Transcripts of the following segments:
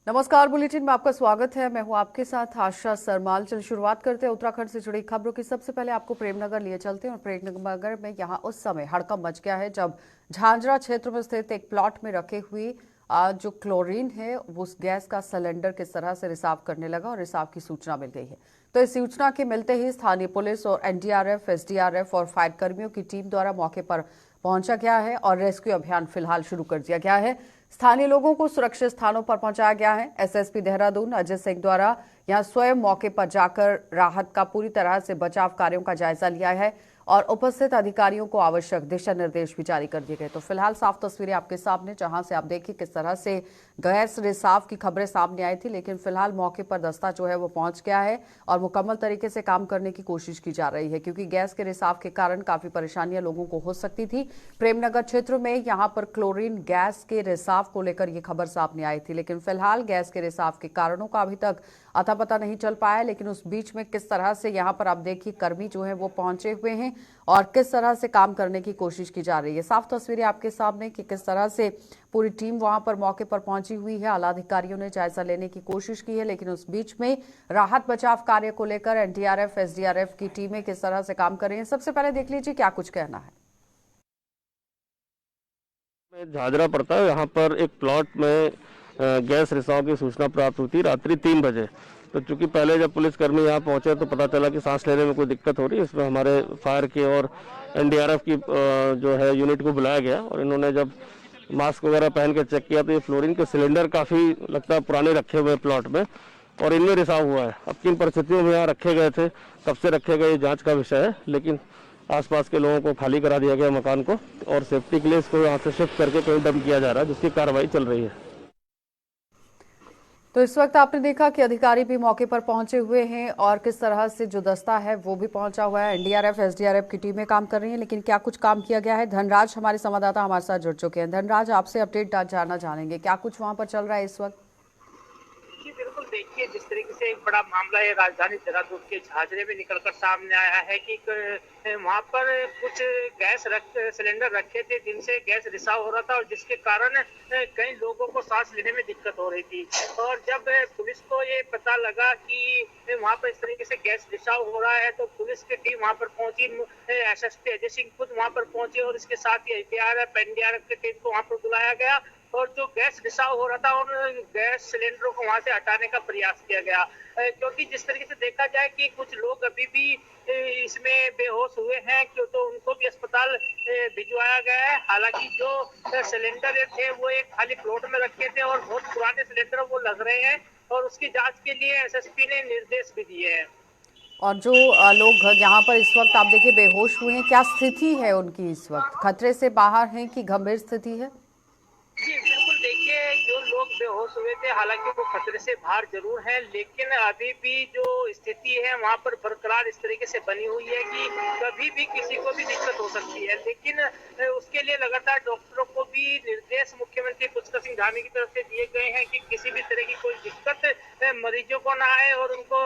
नमस्कार, बुलेटिन में आपका स्वागत है। मैं हूं आपके साथ आशा सरमाल। चल शुरुआत करते हैं उत्तराखंड से जुड़ी खबरों की। सबसे पहले आपको प्रेमनगर लिए चलते हैं और प्रेमनगर में यहां उस समय हड़कंप मच गया है जब झांझरा क्षेत्र में स्थित एक प्लॉट में रखे हुई जो क्लोरीन है वो उस गैस का सिलेंडर किस तरह से रिसाव करने लगा और रिसाव की सूचना मिल गई है। तो इस सूचना के मिलते ही स्थानीय पुलिस और एनडीआरएफ, एसडीआरएफ और फायर कर्मियों की टीम द्वारा मौके पर पहुंचा गया है और रेस्क्यू अभियान फिलहाल शुरू कर दिया गया है। स्थानीय लोगों को सुरक्षित स्थानों पर पहुंचाया गया है। एसएसपी देहरादून अजय सिंह द्वारा यहां स्वयं मौके पर जाकर राहत का पूरी तरह से बचाव कार्यों का जायजा लिया है और उपस्थित अधिकारियों को आवश्यक दिशा निर्देश भी जारी कर दिए गए। तो फिलहाल साफ तस्वीरें आपके सामने, जहां से आप देखिए किस तरह से गैस रिसाव की खबरें सामने आई थी, लेकिन फिलहाल मौके पर दस्ता जो है वो पहुंच गया है और मुकम्मल तरीके से काम करने की कोशिश की जा रही है, क्योंकि गैस के रिसाव के कारण काफी परेशानियां लोगों को हो सकती थी। प्रेमनगर क्षेत्र में यहां पर क्लोरीन गैस के रिसाव को लेकर ये खबर सामने आई थी, लेकिन फिलहाल गैस के रिसाव के कारणों का अभी तक अता पता नहीं चल पाया। लेकिन उस बीच में किस तरह से यहाँ पर आप देखिए कर्मी जो है वो पहुंचे हुए हैं और किस तरह से काम करने की कोशिश की जा रही है। साफ तस्वीरें आपके सामने कि किस तरह से पूरी टीम वहां पर मौके पर पहुंची हुई है। आला अधिकारियों ने जायजा लेने की कोशिश की है, लेकिन उस बीच में राहत बचाव कार्य को लेकर एनडीआरएफ, एसडीआरएफ की टीमें किस तरह से काम कर रही हैं, सबसे पहले देख लीजिए क्या कुछ कहना है। झाझरा पड़ता है, यहाँ पर एक प्लॉट में गैस रिसाव की सूचना प्राप्त हुई थी रात्रि 3 बजे। तो चूंकि पहले जब पुलिसकर्मी यहाँ पहुंचे तो पता चला कि सांस लेने में कोई दिक्कत हो रही है। इसमें हमारे फायर की और एनडीआरएफ की जो है यूनिट को बुलाया गया और इन्होंने जब मास्क वगैरह पहन के चेक किया तो ये फ्लोरीन के सिलेंडर काफ़ी लगता है पुराने रखे हुए प्लॉट में और इनमें रिसाव हुआ है। अब किन परिस्थितियों में यहाँ रखे गए थे, कब से रखे गए, जाँच का विषय है, लेकिन आसपास के लोगों को खाली करा दिया गया मकान को और सेफ्टी के लिए इसको यहाँ से शिफ्ट करके कहीं डंप किया जा रहा है, जिसकी कार्रवाई चल रही है। तो इस वक्त आपने देखा कि अधिकारी भी मौके पर पहुंचे हुए हैं और किस तरह से जो दस्ता है वो भी पहुंचा हुआ है। एनडीआरएफ, एसडीआरएफ की टीमें काम कर रही हैं, लेकिन क्या कुछ काम किया गया है। धनराज हमारे संवाददाता हमारे साथ जुड़ चुके हैं। धनराज, आपसे अपडेट जानना चाहेंगे, क्या कुछ वहां पर चल रहा है इस वक्त। जी बिल्कुल, देखिए जिस तरीके से एक बड़ा मामला है राजधानी देहरादून के झाझरे में निकलकर सामने आया है कि वहां पर कुछ गैस सिलेंडर रखे थे जिनसे गैस रिसाव हो रहा था और जिसके कारण कई लोगों को सांस लेने में दिक्कत हो रही थी। और जब पुलिस को ये पता लगा कि वहां पर इस तरीके से गैस रिसाव हो रहा है तो पुलिस की टीम वहां पर पहुंची। एसएसपी अजय सिंह खुद वहां पर पहुंचे और इसके साथ ही एनडीआरएफ की टीम को वहां पर बुलाया गया और जो गैस रिसाव हो रहा था उन गैस सिलेंडरों को वहां से हटाने का प्रयास किया गया। क्योंकि जिस तरीके से देखा जाए कि कुछ लोग अभी भी इसमें बेहोश हुए हैं, तो उनको भी अस्पताल भिजवाया गया है। हालांकि जो सिलेंडर थे वो एक खाली प्लॉट में रखे थे और बहुत पुराने सिलेंडर वो लग रहे हैं और उसकी जांच के लिए एसएसपी ने निर्देश भी दिए हैं। और जो लोग यहाँ पर इस वक्त आप देखिए बेहोश हुए हैं, क्या स्थिति है उनकी इस वक्त? खतरे से बाहर है कि गंभीर स्थिति है? जी बिल्कुल, देखिए जो लोग बेहोश हुए थे हालांकि वो खतरे से बाहर जरूर हैं, लेकिन अभी भी जो स्थिति है वहां पर बरकरार इस तरीके से बनी हुई है कि कभी भी किसी को भी दिक्कत हो सकती है। लेकिन उसके लिए लगातार डॉक्टरों को भी निर्देश मुख्यमंत्री पुष्कर सिंह धामी की तरफ से दिए गए हैं कि किसी भी तरह की कोई दिक्कत मरीजों को ना आए और उनको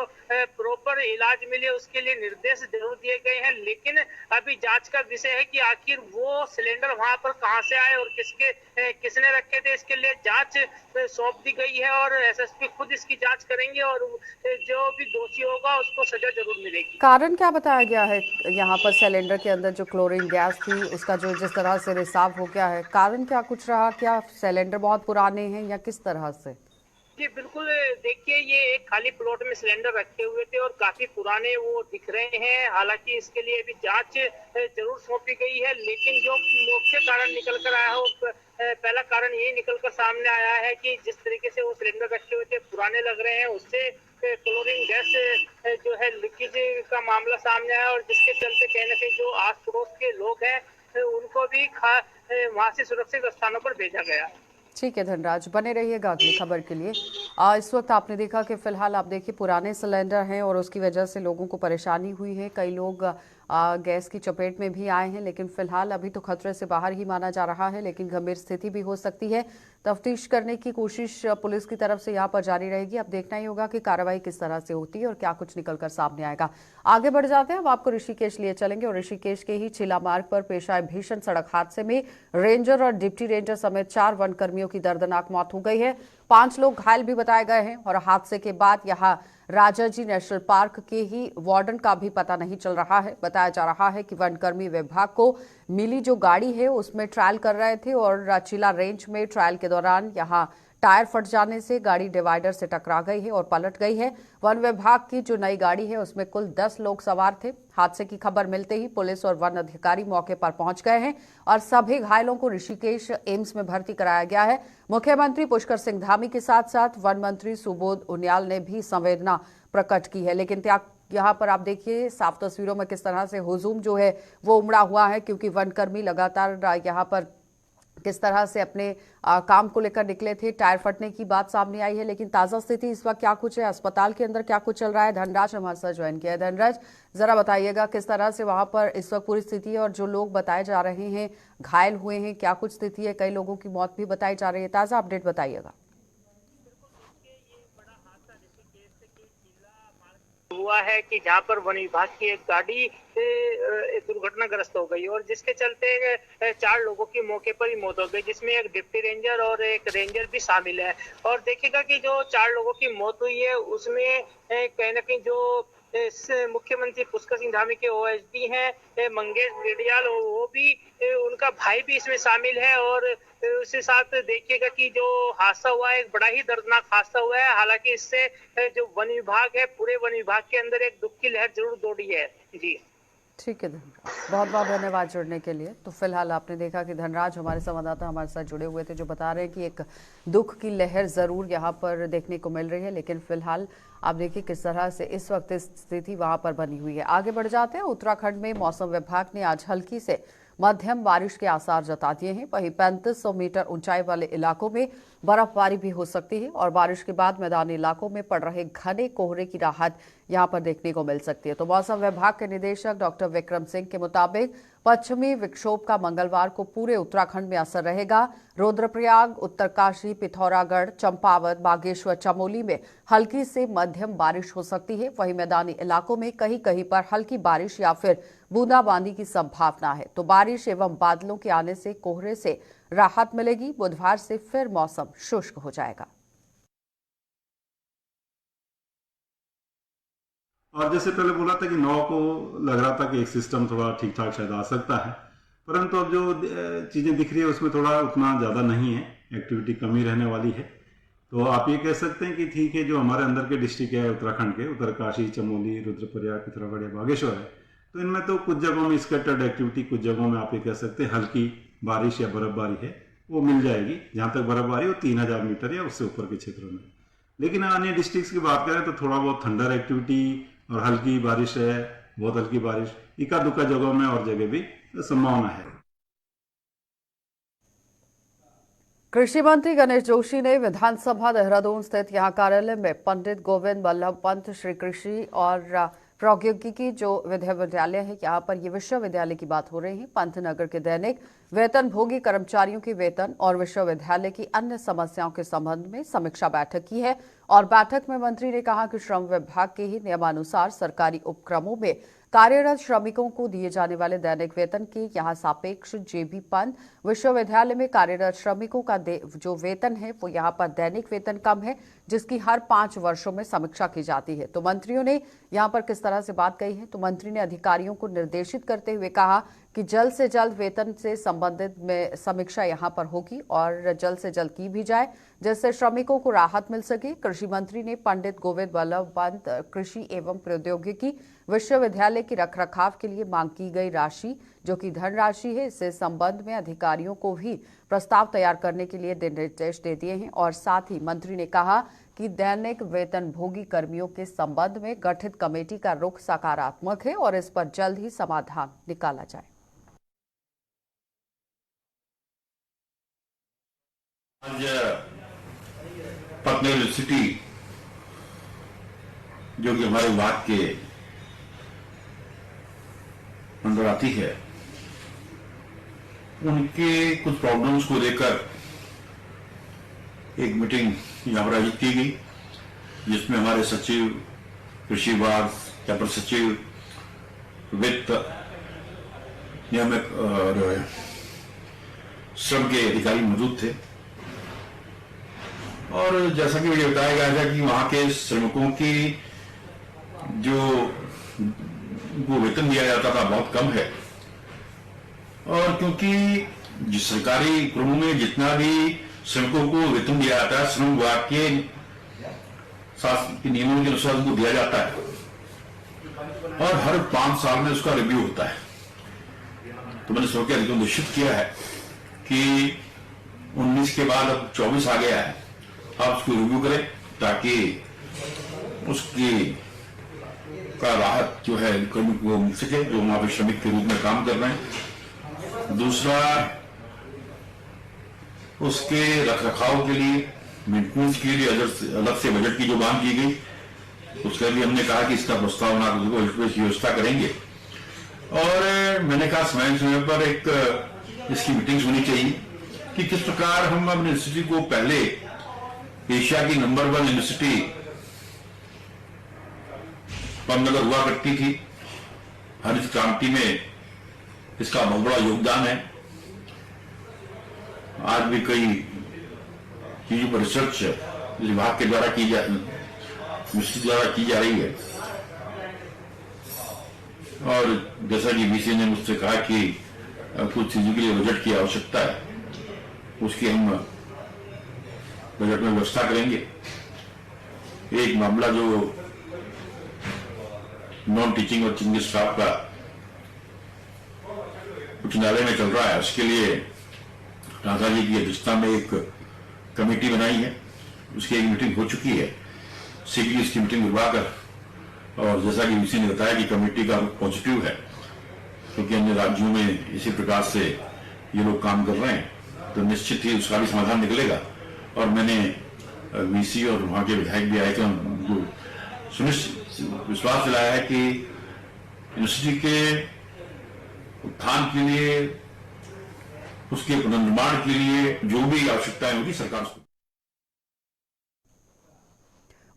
प्रॉपर इलाज मिले, उसके लिए निर्देश जरूर दिए गए हैं। लेकिन अभी जांच का विषय है कि आखिर वो सिलेंडर वहां पर कहां से आए और किसने रखे थे, इसके लिए जांच सौंप दी गई है और एसएसपी खुद इसकी जांच करेंगे और जो भी दोषी होगा उसको सजा जरूर मिलेगी। कारण क्या बताया गया है यहाँ पर सिलेंडर के अंदर जो क्लोरीन गैस थी उसका जो जिस तरह से रिसाव हो गया है, कारण क्या कुछ रहा? क्या सिलेंडर बहुत पुराने हैं या किस तरह से? जी बिल्कुल, देखिए ये एक खाली प्लॉट में सिलेंडर रखे हुए थे और काफी पुराने वो दिख रहे हैं। हालांकि इसके लिए भी जांच जरूर सौंपी गई है, लेकिन जो मुख्य कारण निकल कर आया हो, पहला कारण ये निकल कर सामने आया है कि जिस तरीके से वो सिलेंडर रखे हुए थे पुराने लग रहे हैं, उससे क्लोरीन गैस जो है लीकेज का मामला सामने आया और जिसके चलते कहीं ना कहीं जो आस पड़ोस के लोग हैं उनको भी वहां से सुरक्षित स्थानों पर भेजा गया। ठीक है धनराज, बने रहिएगा अगली खबर के लिए। इस वक्त आपने देखा कि फिलहाल आप देखिए पुराने सिलेंडर हैं और उसकी वजह से लोगों को परेशानी हुई है। कई लोग गैस की चपेट में भी आए हैं, लेकिन फिलहाल अभी तो खतरे से बाहर ही माना जा रहा है, लेकिन गंभीर स्थिति भी हो सकती है। तफ्तीश करने की कोशिश पुलिस की तरफ से यहाँ पर जारी रहेगी। अब देखना ही होगा कि कार्रवाई किस तरह से होती है और क्या कुछ निकलकर सामने आएगा। आगे बढ़ जाते हैं, अब आपको ऋषिकेश लिए चलेंगे और ऋषिकेश के ही चिला मार्ग पर पेश आए भीषण सड़क हादसे में रेंजर और डिप्टी रेंजर समेत 4 वन कर्मियों की दर्दनाक मौत हो गई है। 5 लोग घायल भी बताए गए हैं और हादसे के बाद यहाँ राजाजी नेशनल पार्क के ही वार्डन का भी पता नहीं चल रहा है। बताया जा रहा है कि वनकर्मी विभाग को मिली जो गाड़ी है उसमें ट्रायल कर रहे थे और चिला रेंज में ट्रायल के दौरान यहाँ टायर फट जाने से गाड़ी डिवाइडर से टकरा गई है और पलट गई है। वन विभाग की जो नई गाड़ी है उसमें कुल 10 लोग सवार थे। हादसे की खबर मिलते ही पुलिस और वन अधिकारी मौके पर पहुंच गए हैं और सभी घायलों को ऋषिकेश एम्स में भर्ती कराया गया है। मुख्यमंत्री पुष्कर सिंह धामी के साथ साथ वन मंत्री सुबोध उनियाल ने भी संवेदना प्रकट की है। लेकिन यहाँ पर आप देखिए साफ तस्वीरों में किस तरह से हुजूम जो है वो उमड़ा हुआ है, क्योंकि वनकर्मी लगातार यहाँ पर किस तरह से अपने काम को लेकर निकले थे। टायर फटने की बात सामने आई है, लेकिन ताजा स्थिति इस वक्त क्या कुछ है, अस्पताल के अंदर क्या कुछ चल रहा है, धनराज हमारे साथ ज्वाइन किया है। धनराज, जरा बताइएगा किस तरह से वहां पर इस वक्त पूरी स्थिति है और जो लोग बताए जा रहे हैं घायल हुए हैं, क्या कुछ स्थिति है, कई लोगों की मौत भी बताई जा रही है, ताजा अपडेट बताइएगा। हुआ है कि जहां पर वन विभाग की एक गाड़ी दुर्घटनाग्रस्त हो गई और जिसके चलते 4 लोगों की मौके पर ही मौत हो गई, जिसमें एक डिप्टी रेंजर और एक रेंजर भी शामिल है। और देखिएगा कि जो 4 लोगों की मौत हुई है उसमें कहीं ना कहीं जो मुख्यमंत्री पुष्कर सिंह धामी के ओएसडी हैं मंगेश बिडियाल, वो भी उनका भाई भी इसमें शामिल है। और उसके साथ देखिएगा कि जो हादसा हुआ है एक बड़ा ही दर्दनाक हादसा हुआ है। हालांकि इससे जो वन विभाग है, पूरे वन विभाग के अंदर एक दुख की लहर जरूर दौड़ी है। जी ठीक है धनराज, बहुत बहुत धन्यवाद जुड़ने के लिए। तो फिलहाल आपने देखा कि धनराज हमारे संवाददाता हमारे साथ जुड़े हुए थे, जो बता रहे हैं कि एक दुख की लहर जरूर यहाँ पर देखने को मिल रही है, लेकिन फिलहाल आप देखिए किस तरह से इस वक्त स्थिति वहां पर बनी हुई है। आगे बढ़ जाते हैं, उत्तराखंड में मौसम विभाग ने आज हल्की से मध्यम बारिश के आसार जता दिए हैं। वहीं 3500 मीटर ऊंचाई वाले इलाकों में बर्फबारी भी हो सकती है और बारिश के बाद मैदानी इलाकों में पड़ रहे घने कोहरे की राहत यहां पर देखने को मिल सकती है। तो मौसम विभाग के निदेशक डॉक्टर विक्रम सिंह के मुताबिक पश्चिमी विक्षोभ का मंगलवार को पूरे उत्तराखंड में असर रहेगा। रुद्रप्रयाग, उत्तरकाशी, पिथौरागढ़, चंपावत, बागेश्वर, चमोली में हल्की से मध्यम बारिश हो सकती है। वहीं मैदानी इलाकों में कहीं कहीं पर हल्की बारिश या फिर बूंदाबांदी की संभावना है। तो बारिश एवं बादलों के आने से कोहरे से राहत मिलेगी। बुधवार से फिर मौसम शुष्क हो जाएगा। और जैसे पहले बोला था कि 9 को लग रहा था कि एक सिस्टम थोड़ा ठीक ठाक शायद आ सकता है, परंतु अब जो चीज़ें दिख रही है उसमें थोड़ा उतना ज़्यादा नहीं है, एक्टिविटी कमी रहने वाली है। तो आप ये कह सकते हैं कि ठीक है, जो हमारे अंदर के डिस्ट्रिक्ट है उत्तराखंड के, उत्तरकाशी, चमोली, रुद्रप्रयाग, पिथौरागढ़, बागेश्वर है, तो इनमें तो कुछ जगहों में स्कैटर्ड एक्टिविटी, कुछ जगहों में आप ये कह सकते हैं हल्की बारिश या बर्फबारी है वो मिल जाएगी। जहाँ तक बर्फबारी हो 3000 मीटर या उससे ऊपर के क्षेत्रों में। लेकिन अन्य डिस्ट्रिक्ट्स की बात करें तो थोड़ा बहुत थंडर एक्टिविटी और हल्की बारिश है, बहुत हल्की बारिश इक्का दुक्का जगहों में और जगह भी संभावना है। कृषि मंत्री गणेश जोशी ने विधानसभा देहरादून स्थित यहाँ कार्यालय में पंडित गोविंद बल्लभ पंत श्री कृषि और प्रौद्योगिकी जो विश्वविद्यालय है, यहाँ पर ये विश्वविद्यालय की बात हो रही है, पंतनगर के दैनिक वेतनभोगी कर्मचारियों की वेतन और विश्वविद्यालय की अन्य समस्याओं के संबंध में समीक्षा बैठक की है। और बैठक में मंत्री ने कहा कि श्रम विभाग के ही नियमानुसार सरकारी उपक्रमों में कार्यरत श्रमिकों को दिए जाने वाले दैनिक वेतन के यहाँ सापेक्ष जेबी पंत विश्वविद्यालय में कार्यरत श्रमिकों का जो वेतन है वो यहाँ पर दैनिक वेतन कम है, जिसकी हर 5 वर्षों में समीक्षा की जाती है। तो मंत्रियों ने यहाँ पर किस तरह से बात कही है, तो मंत्री ने अधिकारियों को निर्देशित करते हुए कहा कि जल्द से जल्द वेतन से संबंधित में समीक्षा यहाँ पर होगी और जल्द से जल्द की भी जाए, जिससे श्रमिकों को राहत मिल सके। कृषि मंत्री ने पंडित गोविंद बल्लभ पंत कृषि एवं प्रौद्योगिकी विश्वविद्यालय की रखरखाव के लिए मांग की गई राशि, जो कि धनराशि है, इससे संबंध में अधिकारियों को भी प्रस्ताव तैयार करने के लिए निर्देश दे दिए हैं। और साथ ही मंत्री ने कहा कि दैनिक वेतनभोगी कर्मियों के संबंध में गठित कमेटी का रुख सकारात्मक है और इस पर जल्द ही समाधान निकाला जाए। आज पटना यूनिवर्सिटी जो कि हमारे विभाग के अंदर आती है, उनके कुछ प्रॉब्लम्स को लेकर एक मीटिंग यहाँ पर आयोजित की गई, जिसमें हमारे सचिव, कृषि विभाग, अपर सचिव, वित्त, नियामक और श्रम के अधिकारी मौजूद थे। और जैसा कि मुझे बताया गया था कि वहां के श्रमिकों की जो वो वेतन दिया जाता था बहुत कम है, और क्योंकि जिस सरकारी क्रमों में जितना भी श्रमिकों को वेतन दिया जाता है, श्रम विभाग के नियमों के अनुसार उनको दिया जाता है, और हर 5 साल में उसका रिव्यू होता है। तो मैंने सरकार को निर्देशित किया है कि 19 के बाद अब 24 आ गया है, आप उसको रिव्यू करें ताकि उसकी का राहत जो है कर्मी को मिल सके, जो वहां पे श्रमिक के रूप में काम कर रहे हैं। दूसरा, उसके रखरखाव के लिए, मेंटेनेंस के लिए अलग से बजट की जो मांग की गई, उसके लिए हमने कहा कि इसका प्रस्ताव व्यवस्था करेंगे। और मैंने कहा समय पर एक इसकी मीटिंग्स होनी चाहिए कि किस प्रकार हम अपनी यूनिवर्सिटी को पहले एशिया की नंबर 1 यूनिवर्सिटी पद्मनगर हुआ करती थी। हरित क्रांति में इसका बहुत बड़ा योगदान है। आज भी कई चीजों पर रिसर्च विभाग के द्वारा यूनिवर्सिटी द्वारा की जा रही है। और जैसा कि वीसी ने मुझसे कहा कि कुछ चीजों के लिए बजट की आवश्यकता है, उसकी हम बजट में व्यवस्था करेंगे। एक मामला जो नॉन टीचिंग और टीचिंग स्टाफ का उच्च न्यायालय में चल रहा है, उसके लिए राजा जी की अध्यक्षता में एक कमेटी बनाई है, उसकी एक मीटिंग हो चुकी है। शीघ्र इसकी मीटिंग बुलवाकर, और जैसा कि वीसी ने बताया कि कमेटी का पॉजिटिव है, क्योंकि अन्य राज्यों में इसी प्रकार से ये लोग काम कर रहे हैं, तो निश्चित ही उसका भी समाधान निकलेगा। और मैंने वीसी और वहां के विधायक भी आए थे, उनको विश्वास दिलाया है कि यूनिवर्सिटी के उत्थान के लिए, उसके पुनर्निर्माण के लिए जो भी आवश्यकताएं होगी सरकार उसको।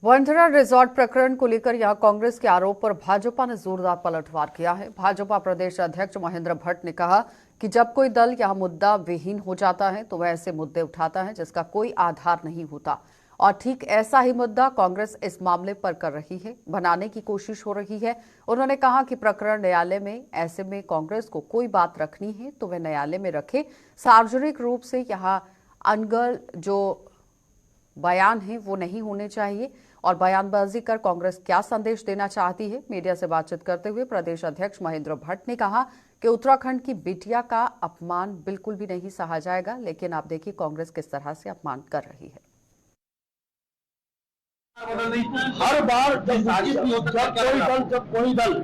वंथरा रिजॉर्ट प्रकरण को लेकर यहां कांग्रेस के आरोप पर भाजपा ने जोरदार पलटवार किया है। भाजपा प्रदेश अध्यक्ष महेंद्र भट्ट ने कहा कि जब कोई दल यहां मुद्दा विहीन हो जाता है तो वह ऐसे मुद्दे उठाता है जिसका कोई आधार नहीं होता, और ठीक ऐसा ही मुद्दा कांग्रेस इस मामले पर कर रही है, बनाने की कोशिश हो रही है। उन्होंने कहा कि प्रकरण न्यायालय में, ऐसे में कांग्रेस को कोई बात रखनी है तो वह न्यायालय में रखे। सार्वजनिक रूप से यहाँ अनगढ़ जो बयान है वो नहीं होने चाहिए, और बयानबाजी कर कांग्रेस क्या संदेश देना चाहती है। मीडिया से बातचीत करते हुए प्रदेश अध्यक्ष महेंद्र भट्ट ने कहा कि उत्तराखंड की बिटिया का अपमान बिल्कुल भी नहीं सहा जाएगा, लेकिन आप देखिए कांग्रेस किस तरह से अपमान कर रही है। हर बार जब कोई दल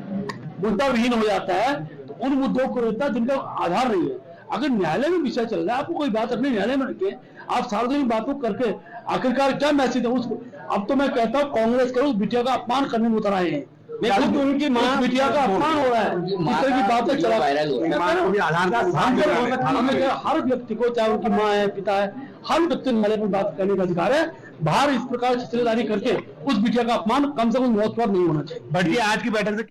मुद्दा विहीन हो जाता है तो उन मुद्दों को रहता है जिनका आधार नहीं है। अगर न्यायालय में विषय चल रहा है, आपको कोई बात अपने न्यायालय में रखे, आप सार्वजनिक बातों करके आखिरकार क्या मैसेज है उसको। अब तो मैं कहता हूँ कांग्रेस के उस बिटिया का अपमान करने में उतर आए हैं। उनकी मां बिटिया का अपमान हो रहा है, इस तरह की बातें चला। हर व्यक्ति को, चाहे उनकी माँ है, पिता है, हर व्यक्ति न्यायालय में बात करने का अधिकार है। बाहर इस प्रकार की चित्रकारी करके उस बिटिया का अपमान कम से कम मौत पर नहीं होना चाहिए। बट आज की बैठक से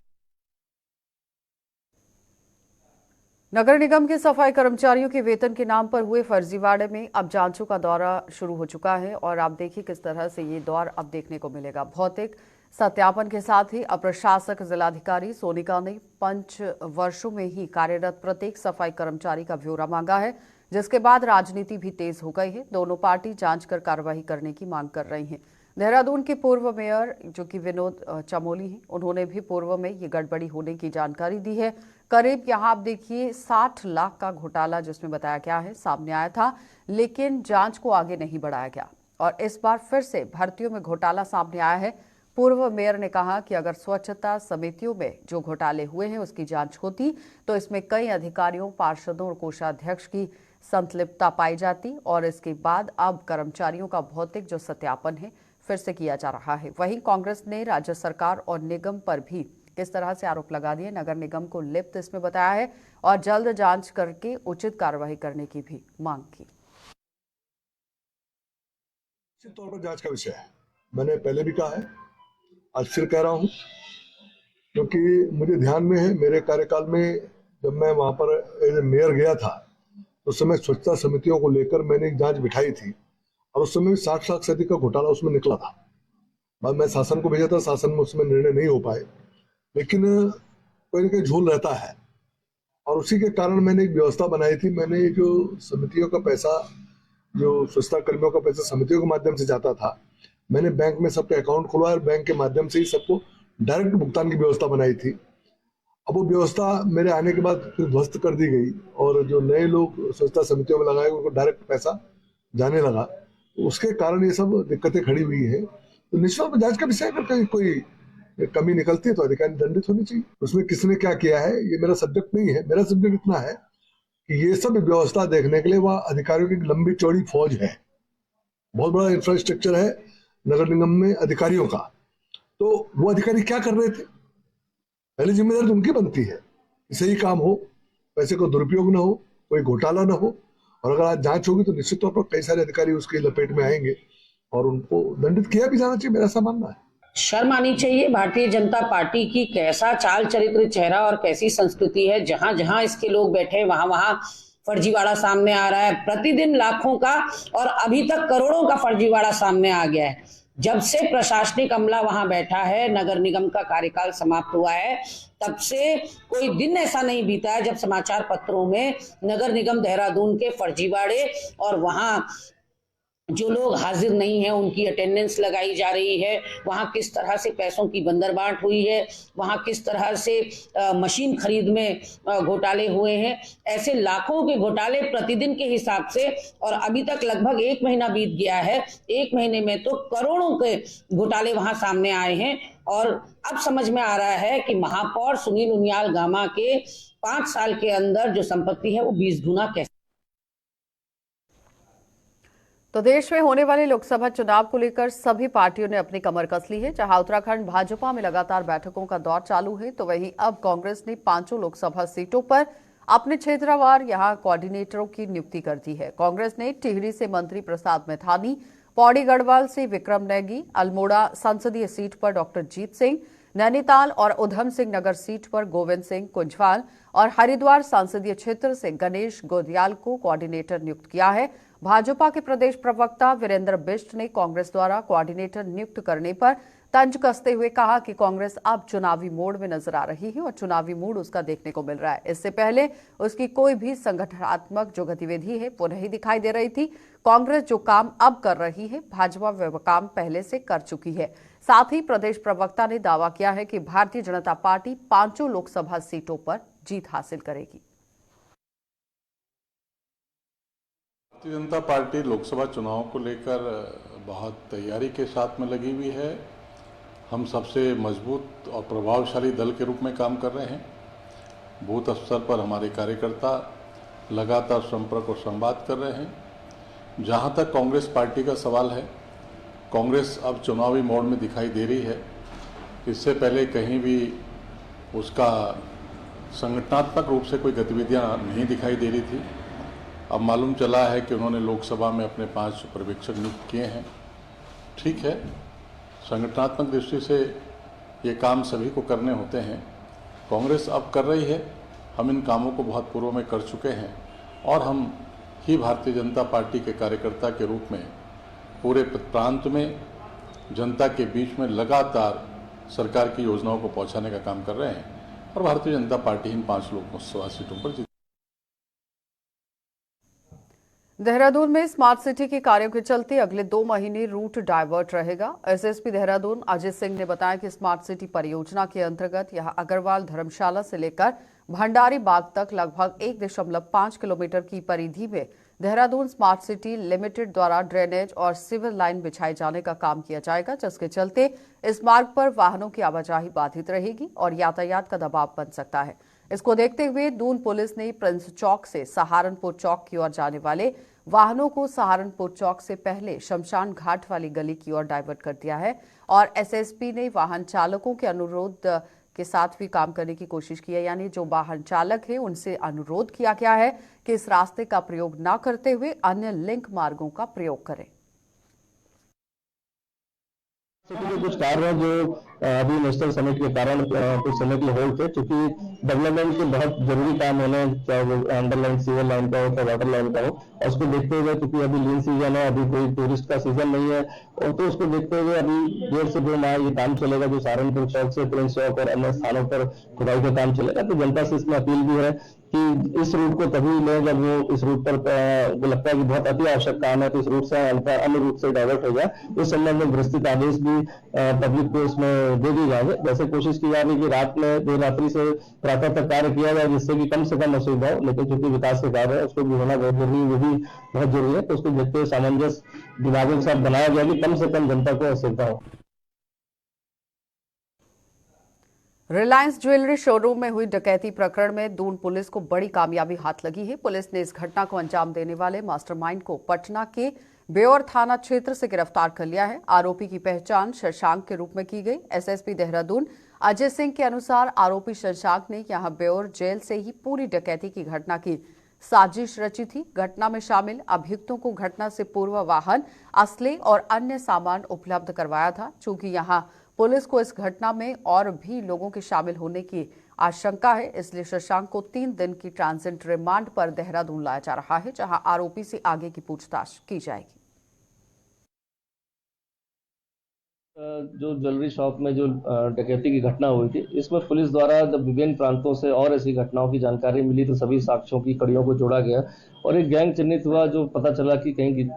नगर निगम के सफाई कर्मचारियों के वेतन के नाम पर हुए फर्जीवाड़े में अब जांचों का दौरा शुरू हो चुका है, और आप देखिए किस तरह से ये दौर अब देखने को मिलेगा। भौतिक सत्यापन के साथ ही अप्रशासक जिलाधिकारी सोनिका ने 5 वर्षों में ही कार्यरत प्रत्येक सफाई कर्मचारी का ब्यौरा मांगा है, जिसके बाद राजनीति भी तेज हो गई है। दोनों पार्टी जांच कर कार्रवाई करने की मांग कर रही हैं। देहरादून के पूर्व मेयर जो कि विनोद चमोली हैं, उन्होंने भी पूर्व में ये गड़बड़ी होने की जानकारी दी है। करीब यहाँ आप देखिए 60 लाख का घोटाला जिसमें बताया गया है सामने आया था, लेकिन जांच को आगे नहीं बढ़ाया गया, और इस बार फिर से भर्तियों में घोटाला सामने आया है। पूर्व मेयर ने कहा कि अगर स्वच्छता समितियों में जो घोटाले हुए हैं उसकी जांच होती तो इसमें कई अधिकारियों, पार्षदों और कोषाध्यक्ष की संलिप्तता पाई जाती, और इसके बाद अब कर्मचारियों का भौतिक जो सत्यापन है फिर से किया जा रहा है। वहीं कांग्रेस ने राज्य सरकार और निगम पर भी किस तरह से आरोप लगा दिए, नगर निगम को लिप्त इसमें बताया है और जल्द जांच करके उचित कार्रवाई करने की भी मांग की। निश्चित तौर पर जांच का विषय है, मैंने पहले भी कहा है, आज फिर कह रहा हूं, क्योंकि मुझे ध्यान में है मेरे कार्यकाल में जब मैं वहां पर एज ए मेयर गया था तो उस समय स्वच्छता समितियों को लेकर मैंने एक जांच बिठाई थी और उस समय भी 60 लाख से अधिक का घोटाला उसमें निकला था। बाद में शासन को भेजा था, शासन में उसमें निर्णय नहीं हो पाए, लेकिन कोई ना कोई झोल रहता है और उसी के कारण मैंने एक व्यवस्था बनाई थी। मैंने जो समितियों का पैसा, जो स्वच्छता कर्मियों का पैसा समितियों के माध्यम से जाता था, मैंने बैंक में सबके अकाउंट खुलवाया और बैंक के माध्यम से ही सबको डायरेक्ट भुगतान की व्यवस्था बनाई थी। अब वो व्यवस्था मेरे आने के बाद फिर ध्वस्त कर दी गई और जो नए लोग स्वच्छता समितियों में लगाए उनको डायरेक्ट पैसा जाने लगा, तो उसके कारण ये सब दिक्कतें खड़ी हुई है। तो निश्चित जांच का विषय, अगर कहीं कोई कमी निकलती है तो अधिकारी दंडित होनी चाहिए। उसमें किसने क्या किया है ये मेरा सब्जेक्ट नहीं है। मेरा सब्जेक्ट इतना है कि ये सब व्यवस्था देखने के लिए वहाँ अधिकारियों की लंबी चौड़ी फौज है, बहुत बड़ा इंफ्रास्ट्रक्चर है नगर निगम में अधिकारियों का। तो वो अधिकारी क्या कर रहे थे, पहली जिम्मेदारी तो उनकी बनती है कि सही काम हो, पैसे को दुरुपयोग ना हो, कोई घोटाला ना हो। और अगर आज जांच होगी तो निश्चित तौर पर कई सारे अधिकारी उसकी लपेट में आएंगे और उनको दंडित किया भी जाना चाहिए, मेरा ऐसा मानना है। शर्म आनी चाहिए भारतीय जनता पार्टी की। कैसा चाल चरित्र, चेहरा और कैसी संस्कृति है। जहां जहां इसके लोग बैठे वहां वहां फर्जीवाड़ा सामने आ रहा है। प्रतिदिन लाखों का और अभी तक करोड़ों का फर्जीवाड़ा सामने आ गया है। जब से प्रशासनिक अमला वहां बैठा है, नगर निगम का कार्यकाल समाप्त हुआ है, तब से कोई दिन ऐसा नहीं बीता है जब समाचार पत्रों में नगर निगम देहरादून के फर्जीवाड़े और वहां जो लोग हाजिर नहीं हैं उनकी अटेंडेंस लगाई जा रही है, वहां किस तरह से पैसों की बंदरबांट हुई है, वहां किस तरह से मशीन खरीद में घोटाले हुए हैं। ऐसे लाखों के घोटाले प्रतिदिन के हिसाब से, और अभी तक लगभग 1 महीना बीत गया है। 1 महीने में तो करोड़ों के घोटाले वहां सामने आए हैं। और अब समझ में आ रहा है कि महापौर सुनील उनियाल गामा के 5 साल के अंदर जो संपत्ति है वो 20 गुना कैसे। तो देश में होने वाले लोकसभा चुनाव को लेकर सभी पार्टियों ने अपनी कमर कस ली है। जहां उत्तराखंड भाजपा में लगातार बैठकों का दौर चालू है, तो वहीं अब कांग्रेस ने 5 लोकसभा सीटों पर अपने क्षेत्रवार यहां कोऑर्डिनेटरों की नियुक्ति कर दी है। कांग्रेस ने टिहरी से मंत्री प्रसाद मैथानी, पौड़ी गढ़वाल से विक्रम नेगी, अल्मोड़ा संसदीय सीट पर डॉक्टर जीत सिंह, नैनीताल और उधम सिंह नगर सीट पर गोविंद सिंह कुंजवाल और हरिद्वार संसदीय क्षेत्र से गणेश गोदियाल को कोऑर्डिनेटर नियुक्त किया है। भाजपा के प्रदेश प्रवक्ता वीरेंद्र बिष्ट ने कांग्रेस द्वारा कोऑर्डिनेटर नियुक्त करने पर तंज कसते हुए कहा कि कांग्रेस अब चुनावी मोड में नजर आ रही है और चुनावी मूड उसका देखने को मिल रहा है। इससे पहले उसकी कोई भी संगठनात्मक जो गतिविधि है वो नहीं दिखाई दे रही थी। कांग्रेस जो काम अब कर रही है, भाजपा वह काम पहले से कर चुकी है। साथ ही प्रदेश प्रवक्ता ने दावा किया है कि भारतीय जनता पार्टी 5 लोकसभा सीटों पर जीत हासिल करेगी। भारतीय जनता पार्टी लोकसभा चुनाव को लेकर बहुत तैयारी के साथ में लगी हुई है। हम सबसे मजबूत और प्रभावशाली दल के रूप में काम कर रहे हैं। बूथ स्तर पर हमारे कार्यकर्ता लगातार संपर्क और संवाद कर रहे हैं। जहां तक कांग्रेस पार्टी का सवाल है, कांग्रेस अब चुनावी मोड में दिखाई दे रही है। इससे पहले कहीं भी उसका संगठनात्मक रूप से कोई गतिविधियां नहीं दिखाई दे रही थी। अब मालूम चला है कि उन्होंने लोकसभा में अपने 5 पर्यवेक्षक नियुक्त किए हैं। ठीक है, संगठनात्मक दृष्टि से ये काम सभी को करने होते हैं। कांग्रेस अब कर रही है, हम इन कामों को बहुत पूर्व में कर चुके हैं और हम ही भारतीय जनता पार्टी के कार्यकर्ता के रूप में पूरे प्रांत में जनता के बीच में लगातार सरकार की योजनाओं को पहुंचाने का काम कर रहे हैं और भारतीय जनता पार्टी इन 5 लोकसभा सीटों पर जीत। देहरादून में स्मार्ट सिटी के कार्यों के चलते अगले 2 महीने रूट डायवर्ट रहेगा। एसएसपी देहरादून अजय सिंह ने बताया कि स्मार्ट सिटी परियोजना के अंतर्गत यहां अग्रवाल धर्मशाला से लेकर भंडारी बाग तक लगभग 1.5 किलोमीटर की परिधि में देहरादून स्मार्ट सिटी लिमिटेड द्वारा ड्रेनेज और सिवर लाइन बिछाए जाने का काम किया जाएगा, जिसके चलते इस मार्ग पर वाहनों की आवाजाही बाधित रहेगी और यातायात का दबाव बन सकता है। इसको देखते हुए दून पुलिस ने प्रिंस चौक से सहारनपुर चौक की ओर जाने वाले वाहनों को सहारनपुर चौक से पहले शमशान घाट वाली गली की ओर डाइवर्ट कर दिया है और एसएसपी ने वाहन चालकों के अनुरोध के साथ भी काम करने की कोशिश की है, यानी जो वाहन चालक है उनसे अनुरोध किया गया है कि इस रास्ते का प्रयोग न करते हुए अन्य लिंक मार्गों का प्रयोग करें। कुछ कार्य हैं जो अभी नेशनल समिट के कारण कुछ समय के लिए होल्ड थे, क्योंकि डेवलपमेंट के बहुत जरूरी काम होने, चाहे वो अंडरलाइन सीवर लाइन का हो, चाहे वाटर लाइन का हो, और उसको देखते हुए क्योंकि अभी लीन सीजन है, अभी कोई टूरिस्ट का सीजन नहीं है, और तो उसको देखते हुए अभी 1.5 से 2 माह ये काम चलेगा, जो सहारनपुर चौक से प्रिंस चौक और अन्य स्थानों पर खुदाई का काम चलेगा। तो जनता से इसमें अपील भी है कि इस रूट को तभी लें जब वो इस रूट पर वो लगता है कि बहुत अति आवश्यक काम है, तो इस रूट से अन्य रूट से डाइवर्ट हो जाए। इस संबंध में विस्तृत आदेश भी पब्लिक को इसमें दे दी जाएंगे। वैसे कोशिश की जा रही है कि रात में देर रात्रि से प्रातः तक कार्य किया जाए, जिससे कि कम से कम असुविधा हो, लेकिन चूंकि विकास के कार्य है उसको भी होना बहुत जरूरी, वो भी बहुत जरूरी है। तो उसको देखते हुए सामंजस्य विभागों के साथ बनाया गया कि कम से कम जनता को असुविधा हो। रिलायंस ज्वेलरी शोरूम में हुई डकैती प्रकरण में दून पुलिस को बड़ी कामयाबी हाथ लगी है। पुलिस ने इस घटना को अंजाम देने वाले मास्टरमाइंड को पटना के बेउर थाना क्षेत्र से गिरफ्तार कर लिया है। आरोपी की पहचान शशांक के रूप में की गई। एसएसपी देहरादून अजय सिंह के अनुसार आरोपी शशांक ने यहां बेउर जेल से ही पूरी डकैती की घटना की साजिश रची थी। घटना में शामिल अभियुक्तों को घटना से पूर्व वाहन, असले और अन्य सामान उपलब्ध करवाया था। चूंकि यहां पुलिस को इस घटना में और भी लोगों के शामिल होने की आशंका है, इसलिए शशांक को 3 दिन की ट्रांजिट रिमांड पर देहरादून लाया जा रहा है, जहां आरोपी से आगे की पूछताछ की जाएगी। जो ज्वेलरी शॉप में जो डकैती की घटना हुई थी, इसमें पुलिस द्वारा जब विभिन्न प्रांतों से और ऐसी घटनाओं की जानकारी मिली तो सभी साक्ष्यों की कड़ियों को जोड़ा गया और एक गैंग चिन्हित हुआ, जो पता चला कि कहीं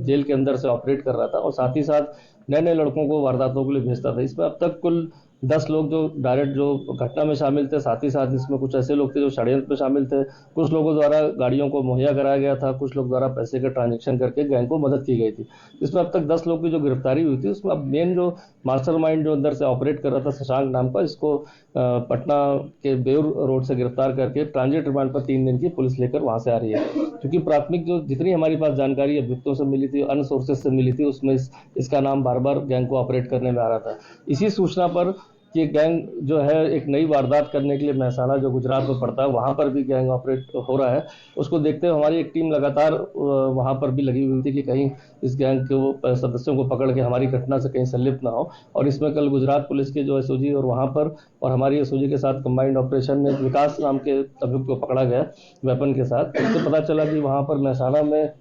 जेल के अंदर से ऑपरेट कर रहा था और साथ ही साथ नए नए लड़कों को वारदातों के लिए भेजता था। इसमें अब तक कुल 10 लोग जो डायरेक्ट जो घटना में शामिल थे, साथ ही साथ इसमें कुछ ऐसे लोग थे जो षड्यंत्र में शामिल थे। कुछ लोगों द्वारा गाड़ियों को मुहैया कराया गया था, कुछ लोग द्वारा पैसे का ट्रांजैक्शन करके गैंग को मदद की गई थी। इसमें अब तक 10 लोग की जो गिरफ्तारी हुई थी, उसमें अब मेन जो मास्टरमाइंड जो अंदर से ऑपरेट कर रहा था शशांक नाम का, इसको पटना के बेउर रोड से गिरफ्तार करके ट्रांजिट रिमांड पर 3 दिन की पुलिस लेकर वहां से आ रही है। क्योंकि प्राथमिक जो जितनी हमारी पास जानकारी अभियुक्तों से मिली थी, अन्य सोर्सेज से मिली थी, उसमें इसका नाम बार बार गैंग को ऑपरेट करने में आ रहा था। इसी सूचना पर ये गैंग जो है एक नई वारदात करने के लिए महसाना जो गुजरात में पड़ता है, वहां पर भी गैंग ऑपरेट हो रहा है। उसको देखते हुए हमारी एक टीम लगातार वहां पर भी लगी हुई थी कि कहीं इस गैंग के सदस्यों को पकड़ के हमारी घटना से कहीं संलिप्त ना हो। और इसमें कल गुजरात पुलिस के जो एसओजी और वहां पर और हमारी एसओजी के साथ कंबाइंड ऑपरेशन में विकास नाम के अभियुक्त को पकड़ा गया वेपन के साथ। इससे पता चला कि वहां पर महसाना में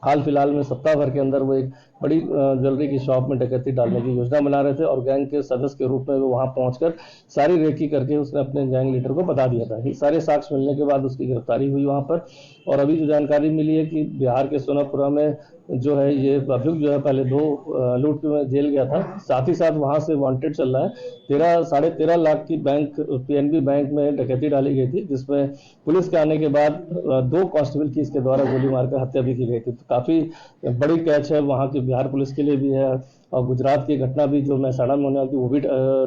हाल फिलहाल में सप्ताह भर के अंदर वो एक बड़ी ज्वेलरी की शॉप में डकैती डालने की योजना बना रहे थे और गैंग के सदस्य के रूप में वो वहां पहुंचकर सारी रेकी करके उसने अपने गैंग लीडर को बता दिया था। सारे साक्ष्य मिलने के बाद उसकी गिरफ्तारी हुई वहां पर। और अभी जो जानकारी मिली है कि बिहार के सोनापुरा में जो है ये अभियुक्त जो है पहले 2 लूट में जेल गया था, साथ ही साथ वहां से वांटेड चल रहा है। 13.5 लाख की बैंक पीएनबी बैंक में डकैती डाली गई थी, जिसमें पुलिस के आने के बाद 2 कांस्टेबल की इसके द्वारा गोली मारकर हत्या भी की गई थी। तो काफी बड़ी कैच है वहां की बिहार पुलिस के लिए भी है और गुजरात की घटना भी जो महसाना में होने वाली वो भी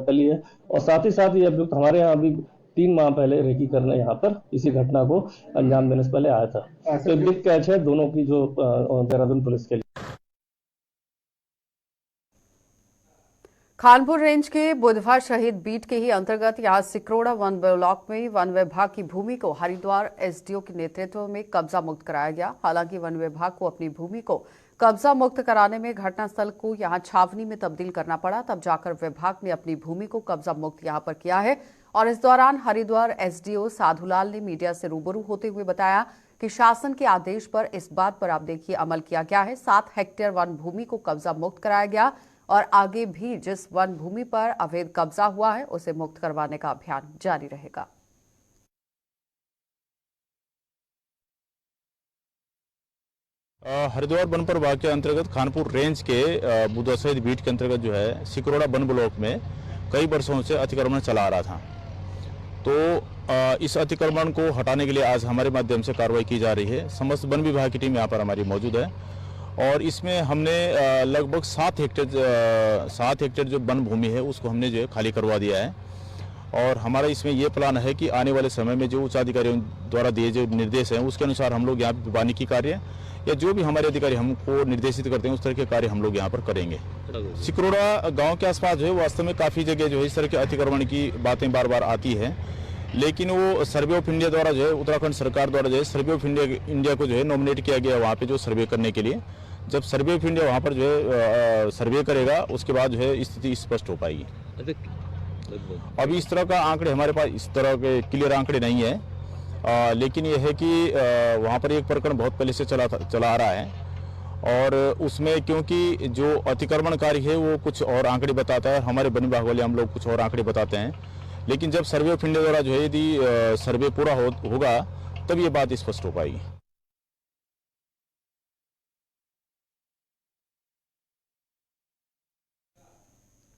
टली है। और साथ ही साथ ये अभियुक्त हमारे यहाँ अभी 3 माह पहले रेकी करने यहाँ पर इसी घटना को अंजाम देने से पहले आया था। तो बिग कैच है दोनों की जो देहरादून पुलिस के लिए। खानपुर रेंज के बुधवार शहीद बीट के ही अंतर्गत यहां सिकरोड़ा वन ब्लॉक में वन विभाग की भूमि को हरिद्वार एसडीओ के नेतृत्व में कब्जा मुक्त कराया गया। हालांकि वन विभाग को अपनी भूमि को कब्जा मुक्त कराने में घटनास्थल को यहां छावनी में तब्दील करना पड़ा, तब जाकर विभाग ने अपनी भूमि को कब्जा मुक्त यहां पर किया है। और इस दौरान हरिद्वार एसडीओ साधुलाल ने मीडिया से रूबरू होते हुए बताया कि शासन के आदेश पर इस बात पर आप देखिए अमल किया गया है। 7 हेक्टेयर वन भूमि को कब्जा मुक्त कराया गया और आगे भी जिस वन भूमि पर अवैध कब्जा हुआ है उसे मुक्त करवाने का अभियान जारी रहेगा। हरिद्वार वन प्रभाग के अंतर्गत खानपुर रेंज के बुधवार शहीद बीट के अंतर्गत जो है सिकरोड़ा वन ब्लॉक में कई वर्षों से अतिक्रमण चला आ रहा था। तो इस अतिक्रमण को हटाने के लिए आज हमारे माध्यम से कार्रवाई की जा रही है। समस्त वन विभाग की टीम यहाँ पर हमारी मौजूद है और इसमें हमने लगभग 7 हेक्टेयर जो वन भूमि है उसको हमने जो है खाली करवा दिया है। और हमारा इसमें ये प्लान है कि आने वाले समय में जो उच्च अधिकारियों द्वारा दिए जो निर्देश हैं उसके अनुसार हम लोग यहाँ पे वानिकी कार्य या जो भी हमारे अधिकारी हमको निर्देशित करते हैं उस तरह के कार्य हम लोग यहाँ पर करेंगे। सिकरोड़ा गांव के आसपास जो है वास्तव में काफ़ी जगह जो है इस तरह के अतिक्रमण की बातें बार बार आती है, लेकिन वो सर्वे ऑफ इंडिया द्वारा जो है उत्तराखंड सरकार द्वारा जो है सर्वे ऑफ इंडिया को जो है नॉमिनेट किया गया वहाँ पे जो सर्वे करने के लिए। जब सर्वे ऑफ इंडिया वहाँ पर जो है सर्वे करेगा उसके बाद जो है स्थिति स्पष्ट हो पाएगी। अभी इस तरह का आंकड़े हमारे पास इस तरह के क्लियर आंकड़े नहीं है, लेकिन यह है कि वहाँ पर एक प्रकरण बहुत पहले से चला आ रहा है और उसमें क्योंकि जो अतिक्रमणकारी है वो कुछ और आंकड़े बताता है, हमारे वन विभाग वाले हम लोग कुछ और आंकड़े बताते हैं, लेकिन जब सर्वे ऑफ इंडिया द्वारा जो है यदि सर्वे पूरा होगा तब ये बात स्पष्ट हो पाएगी।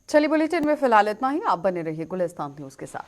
चलिए बुलेटिन में फिलहाल इतना ही। आप बने रहिए गुलिस्तान न्यूज के साथ।